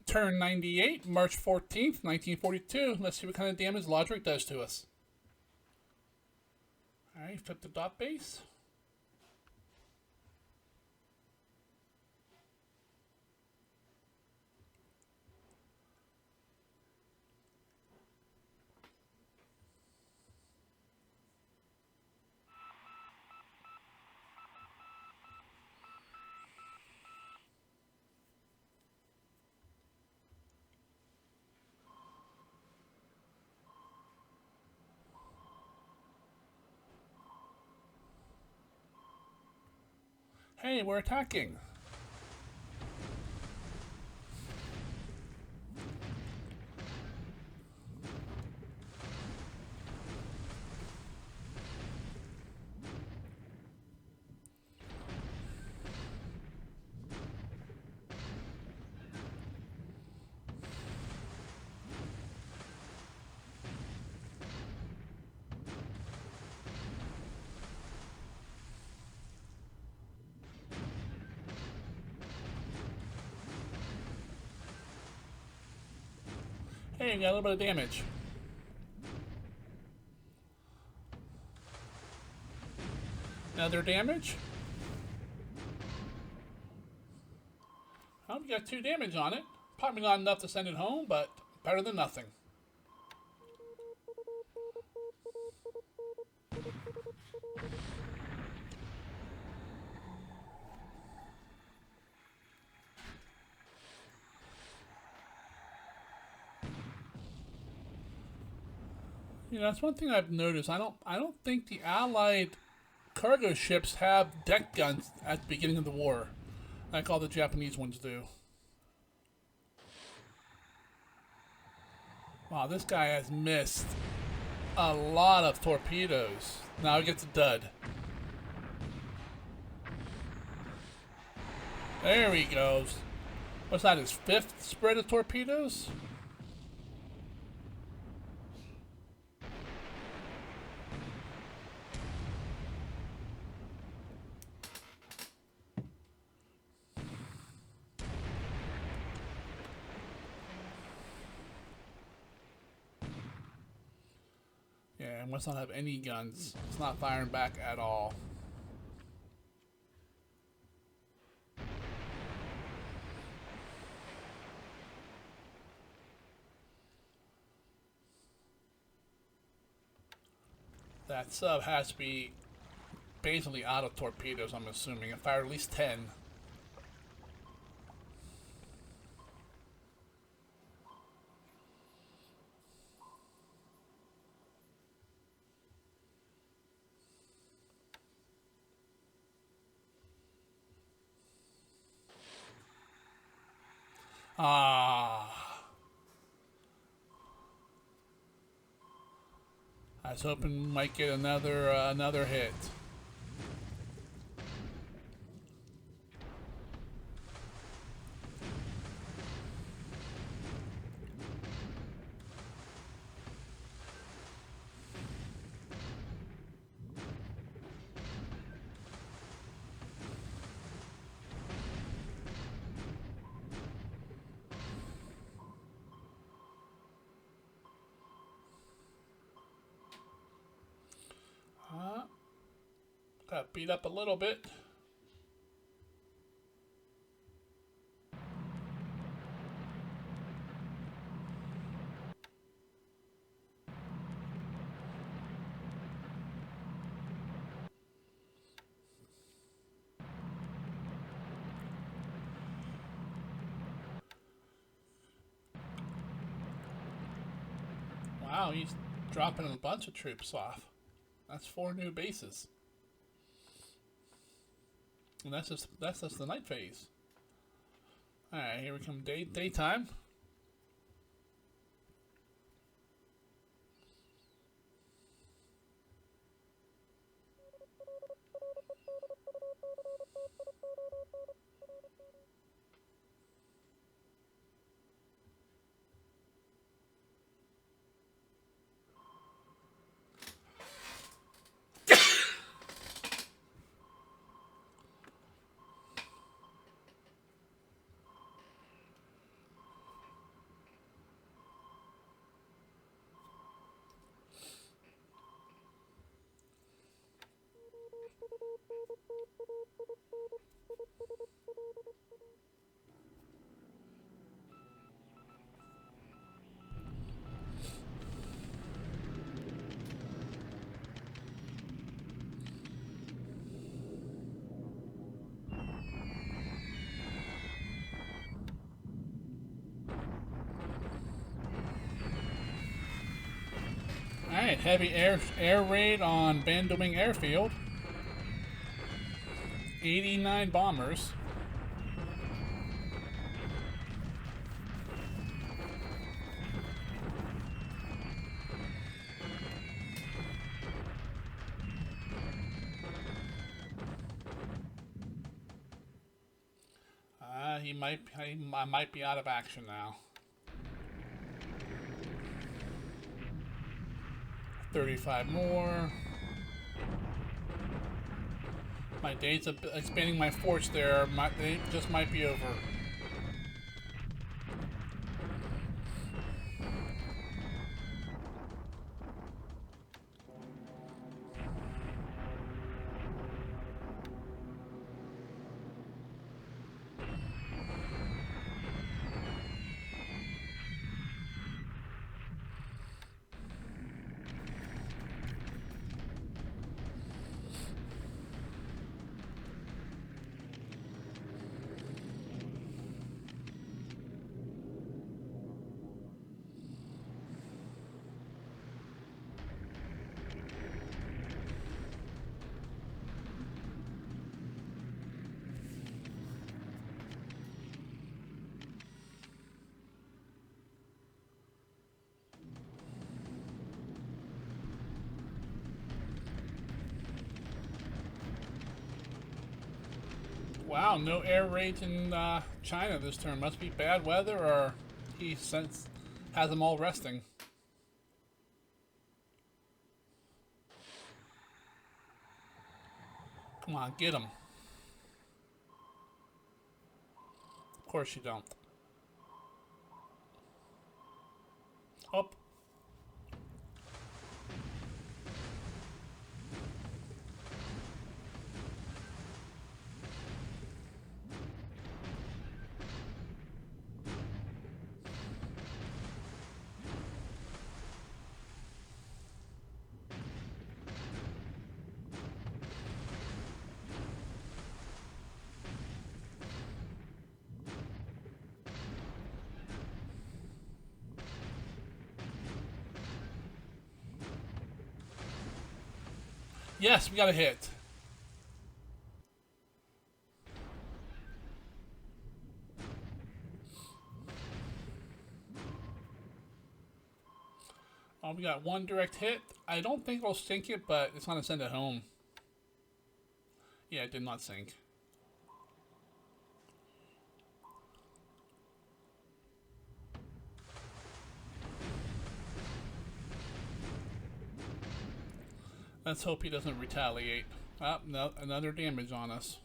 Turn 98, March 14th, 1942. Let's see what kind of damage Lodrik does to us. Alright, flip the dot base. Hey, we're attacking. Hey, we got a little bit of damage. Another damage. Well, we got 2 damage on it. Probably not enough to send it home, but better than nothing. You know, that's one thing I've noticed. I don't think the Allied cargo ships have deck guns at the beginning of the war, like all the Japanese ones do. Wow, this guy has missed a lot of torpedoes. Now he gets a dud. There he goes. What's that, his 5th spread of torpedoes? Yeah, it must not have any guns. It's not firing back at all. That sub has to be basically out of torpedoes, I'm assuming. It fired at least 10. Ah. I was hoping we might get another hit. Got beat up a little bit. Wow, he's dropping a bunch of troops off. That's 4 new bases. And that's just the night phase. Alright, here we come daytime. Alright, heavy air raid on Bandung Airfield. 89 bombers. I might be out of action now. 35 more. My days of expanding my force there, they just might be over. Wow, no air raids in China this turn. Must be bad weather, or he has them all resting. Come on, get him. Of course you don't. Up. Yes, we got a hit. Oh, we got one direct hit. I don't think it'll sink it, but it's going to send it home. Yeah, it did not sink. Let's hope he doesn't retaliate. Oh, no, another damage on us.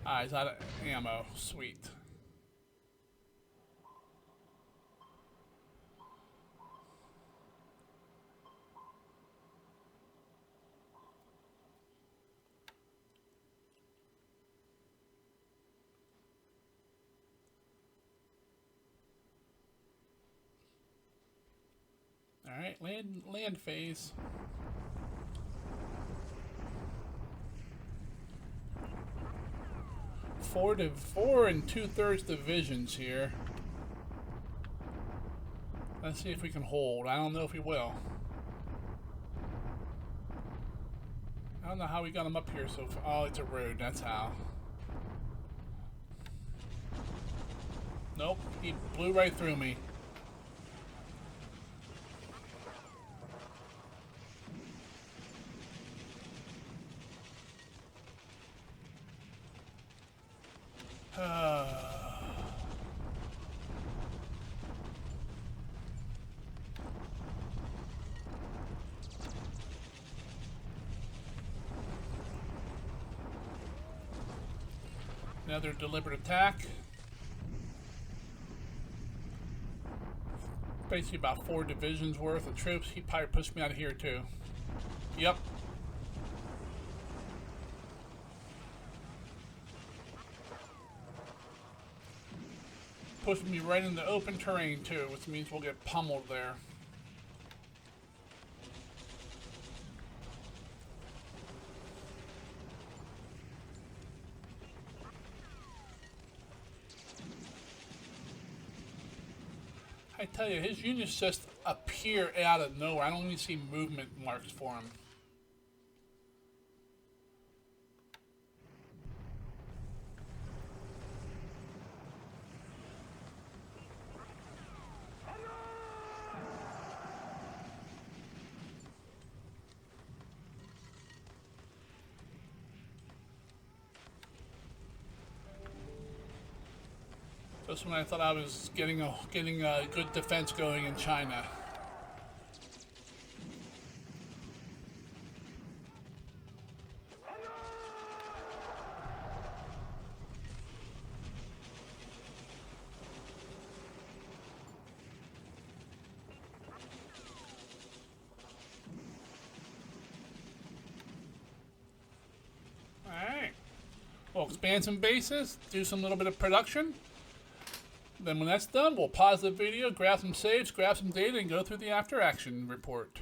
Ah, he's out of ammo. Sweet. Alright, land phase. Four and 2/3 divisions here. Let's see if we can hold. I don't know if we will. I don't know how we got him up here so far. Oh, it's a road, that's how. Nope, he blew right through me. Another deliberate attack. Basically about 4 divisions worth of troops. He probably pushed me out of here too. Yep. Pushing me right into open terrain too, which means we'll get pummeled there. I tell you, his units just appear out of nowhere. I don't even see movement marks for him. Just when I thought I was getting a good defense going in China. Alright. We'll expand some bases, do some little bit of production. Then when that's done, we'll pause the video, grab some saves, grab some data, and go through the after action report.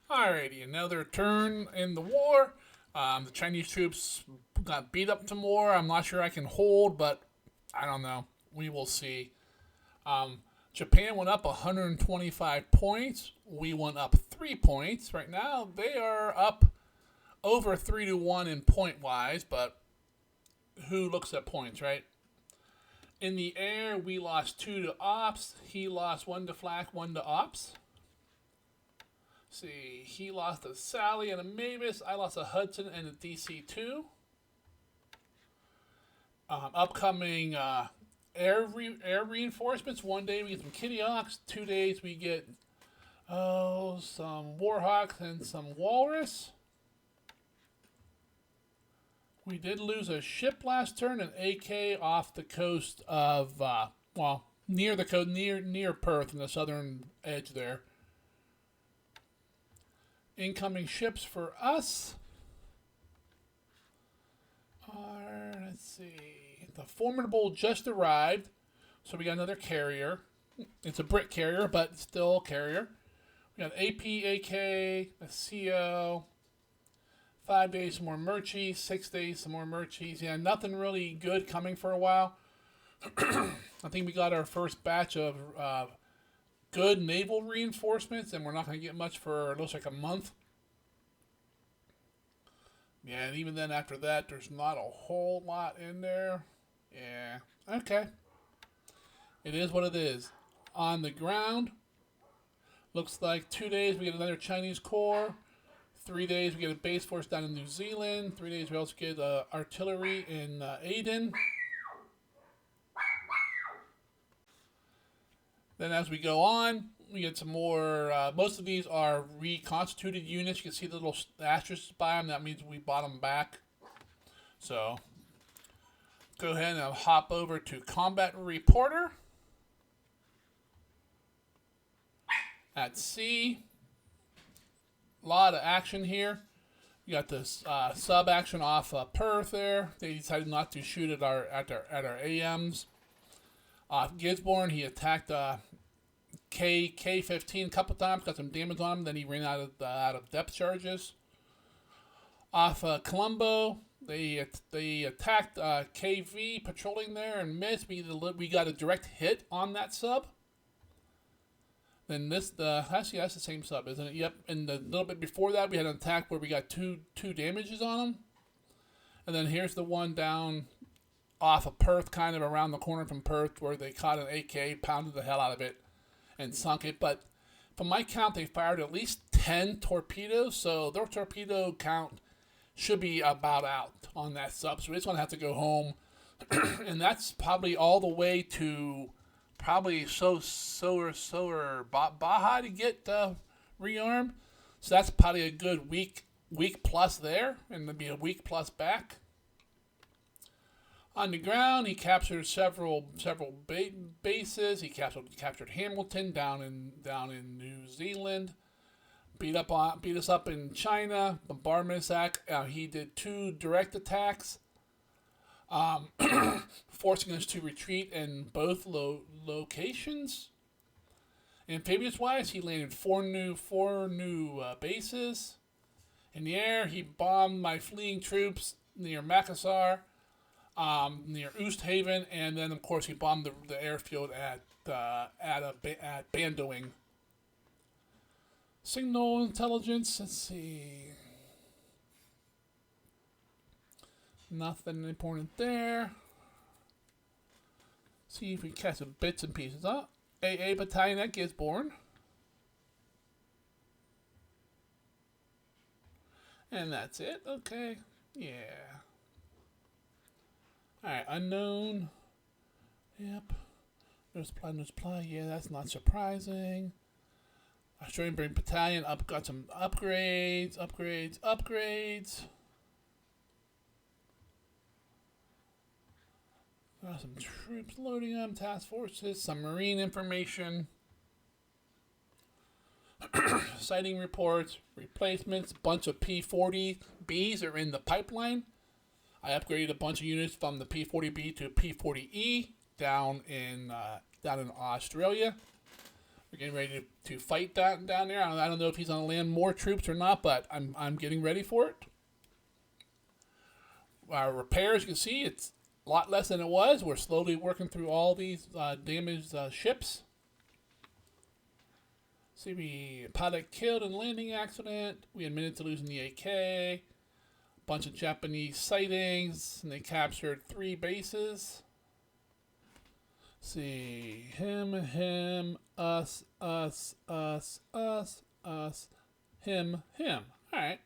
Alrighty, another turn in the war. The Chinese troops got beat up some more. I'm not sure I can hold, but I don't know. We will see. Japan went up 125 points. We went up 3 points. Right now, they are up over 3-1 in point-wise, but who looks at points, right? In the air, we lost 2 to ops. He lost 1 to flak, 1 to ops. See, he lost a Sally and a Mavis. I lost a Hudson and a DC-2. Upcoming air reinforcements. 1 day we get some Kitty Hawks. 2 days we get some Warhawks and some Walrus. We did lose a ship last turn, an AK off the coast of near the coast, near Perth in the southern edge there. Incoming ships for us are, let's see, the Formidable just arrived, so we got another carrier. It's a Brit carrier, but still a carrier. We got AP, AK, a CO, 5 days some more Murchies, 6 days some more Murchies. Yeah, nothing really good coming for a while. I think we got our first batch of good naval reinforcements, and we're not going to get much for, it looks like, a month. Yeah, and even then after that, there's not a whole lot in there. Yeah, okay. It is what it is. On the ground, looks like 2 days we get another Chinese corps. 3 days we get a base force down in New Zealand. 3 days we also get artillery in Aden. Then as we go on, we get some more, most of these are reconstituted units. You can see the little asterisks by them. That means we bought them back. So, go ahead and hop over to Combat Reporter. At sea, a lot of action here. You got this sub action off Perth there. They decided not to shoot at our AMs. Gisborne, he attacked K-15 a couple times, got some damage on him, then he ran out of depth charges. Off Colombo, they attacked KV patrolling there and missed. We got a direct hit on that sub. Then actually that's the same sub, isn't it? Yep. And a little bit before that, we had an attack where we got two damages on them. And then here's the one down off of Perth, kind of around the corner from Perth, where they caught an AK, pounded the hell out of it, and sunk it. But from my count, they fired at least 10 torpedoes, so their torpedo count should be about out on that sub. So we just want to have to go home, and that's probably all the way to probably Baja to get rearmed. So that's probably a good week plus there, and maybe a week plus back. On the ground, he captured several bases. He captured Hamilton down in New Zealand. Beat us up in China. Bombardment attack. He did 2 direct attacks, forcing us to retreat in both locations. Amphibious wise, he landed four new bases. In the air, he bombed my fleeing troops near Makassar, near Oosthaven, and then of course he bombed the airfield at Bandoing. Signal intelligence. Let's see. Nothing important there. See if we catch some bits and pieces. AA battalion at Gisborne. And that's it. Okay. Yeah. Alright, unknown. Yep. No supply. Yeah, that's not surprising. Australian Brigade Battalion got some upgrades. Got some troops loading them, task forces, some marine information, sighting reports, replacements, bunch of P-40Bs are in the pipeline. I upgraded a bunch of units from the P-40B to P-40E down in Australia. We're getting ready to fight down there. I don't know if he's going to land more troops or not, but I'm getting ready for it. Our repairs, you can see, it's a lot less than it was. We're slowly working through all these damaged ships. See, we pilot killed in landing accident. We admitted to losing the AK. Bunch of Japanese sightings, and they captured 3 bases. See, him, us, him. Alright.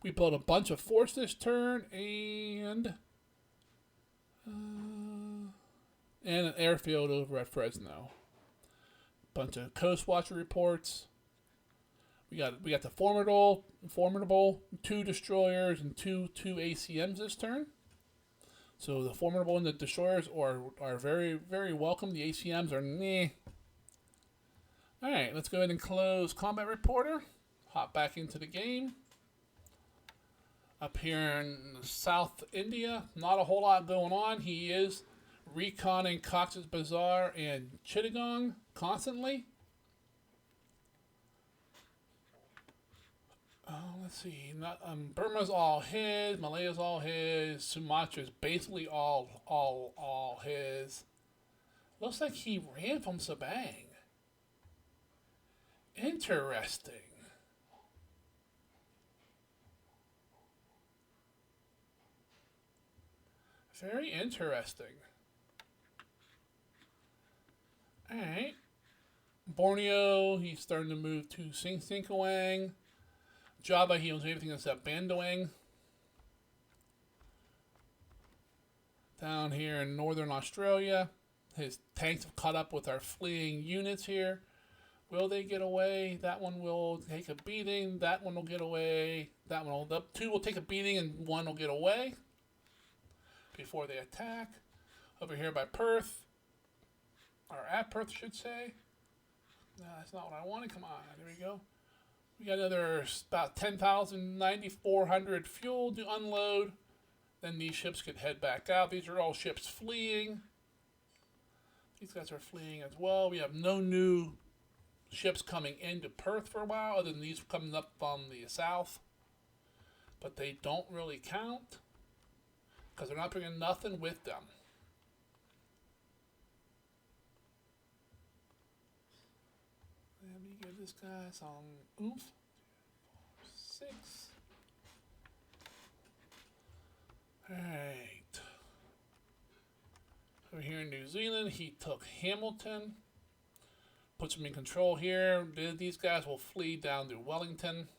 We built a bunch of force this turn, and an airfield over at Fresno. Bunch of Coast Watcher reports. We got the formidable 2 destroyers and two ACMs this turn. So the formidable and the destroyers are very, very welcome. The ACMs are meh. Alright, let's go ahead and close Combat Reporter. Hop back into the game. Up here in South India, not a whole lot going on. He is reconning Cox's Bazar and Chittagong constantly. Let's see. Burma's all his. Malaya's all his. Sumatra's basically all his. Looks like he ran from Sabang. Interesting. Very interesting. Alright. Borneo, he's starting to move to Singawang. Java, he owns everything except Bandoing. Down here in northern Australia, his tanks have caught up with our fleeing units here. Will they get away? That one will take a beating. That one will get away. That one will... 2 will take a beating and 1 will get away before they attack. Over here by Perth, or at Perth, I should say. No, that's not what I wanted. Come on, there we go. We got another about 10,900 fuel to unload. Then these ships could head back out. These are all ships fleeing. These guys are fleeing as well. We have no new ships coming into Perth for a while, other than these coming up from the south. But they don't really count, because they're not bringing nothing with them. Let me give this guy some oomph. 4, 6. Alright. Over here in New Zealand, he took Hamilton. puts them in control here. These guys will flee down to Wellington.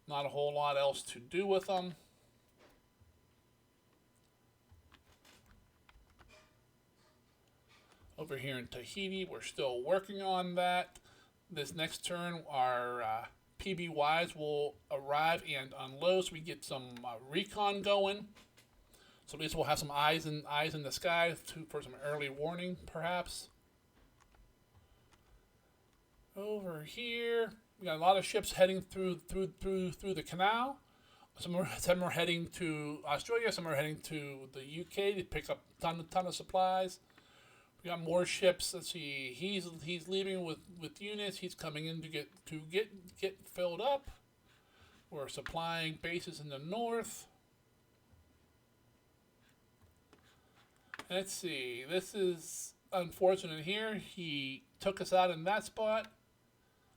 Not a whole lot else to do with them. Over here in Tahiti, we're still working on that. This next turn, our PBYs will arrive and unload, so we get some recon going. So at least we'll have some eyes in the sky for some early warning, perhaps. Over here, we got a lot of ships heading through the canal. Some are heading to Australia. Some are heading to the UK to pick up a ton of supplies. We got more ships. Let's see. He's leaving with units. He's coming in to get filled up. We're supplying bases in the north. Let's see. This is unfortunate here. He took us out in that spot.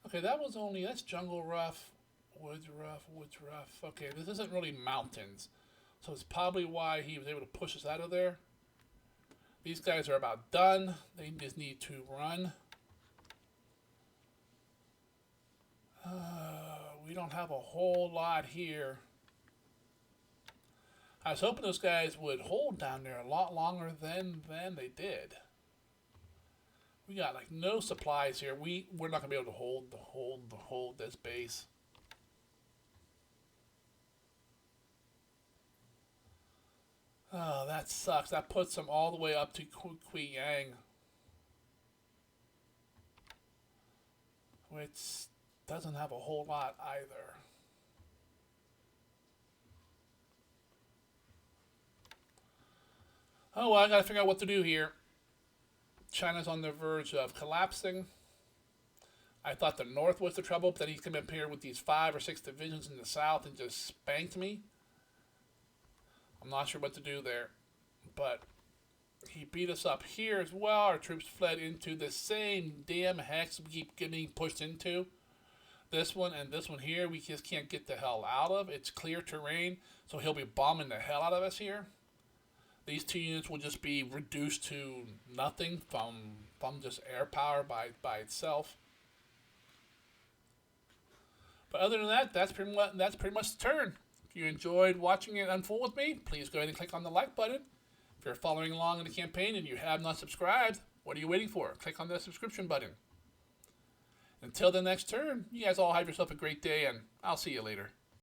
Okay, that's Jungle Rough, Woods Rough. Okay, this isn't really mountains. So it's probably why he was able to push us out of there. These guys are about done. They just need to run. We don't have a whole lot here. I was hoping those guys would hold down there a lot longer than they did. We got like no supplies here. We're not gonna be able to hold this base. Oh, that sucks. That puts them all the way up to Kui Yang, which doesn't have a whole lot either. Oh, well, I gotta figure out what to do here. China's on the verge of collapsing. I thought the north was the trouble, but then he's come up here with these 5 or 6 divisions in the south and just spanked me. I'm not sure what to do there, but he beat us up here as well. Our troops fled into the same damn hex we keep getting pushed into. This one and this one here, we just can't get the hell out of. It's clear terrain, so he'll be bombing the hell out of us here. These 2 units will just be reduced to nothing from just air power by itself. But other than that, that's pretty much the turn. If you enjoyed watching it unfold with me, please go ahead and click on the like button. If you're following along in the campaign and you have not subscribed, what are you waiting for? Click on the subscription button. Until the next turn, you guys all have yourself a great day, and I'll see you later.